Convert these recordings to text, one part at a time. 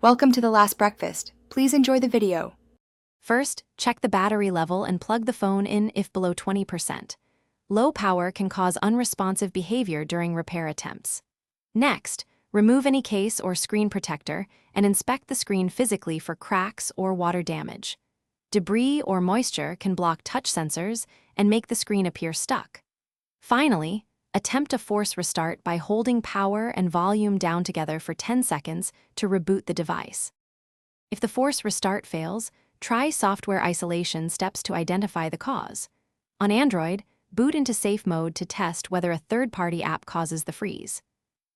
Welcome to The Last Breakfast. Please enjoy the video. First, check the battery level and plug the phone in if below 20%. Low power can cause unresponsive behavior during repair attempts. Next, remove any case or screen protector and inspect the screen physically for cracks or water damage. Debris or moisture can block touch sensors and make the screen appear stuck. Finally, attempt a force restart by holding power and volume down together for 10 seconds to reboot the device. If the force restart fails, try software isolation steps to identify the cause. On Android, boot into safe mode to test whether a third-party app causes the freeze.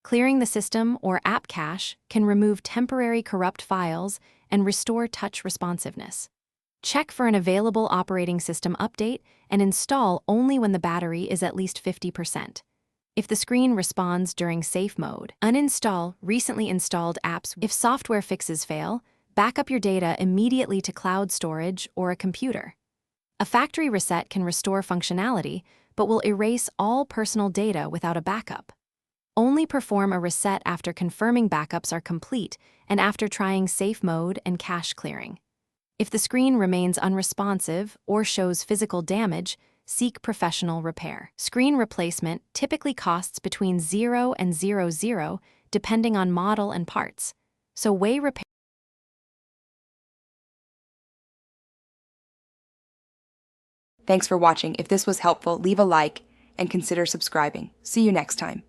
Clearing the system or app cache can remove temporary corrupt files and restore touch responsiveness. Check for an available operating system update and install only when the battery is at least 50%. If the screen responds during safe mode, uninstall recently installed apps. If software fixes fail, back up your data immediately to cloud storage or a computer. A factory reset can restore functionality, but will erase all personal data without a backup. Only perform a reset after confirming backups are complete and after trying safe mode and cache clearing. If the screen remains unresponsive or shows physical damage, seek professional repair. Screen replacement typically costs between $0 and $0 depending on model and parts, so weigh repair. Thanks for watching. If this was helpful, leave a like and consider subscribing. See you next time.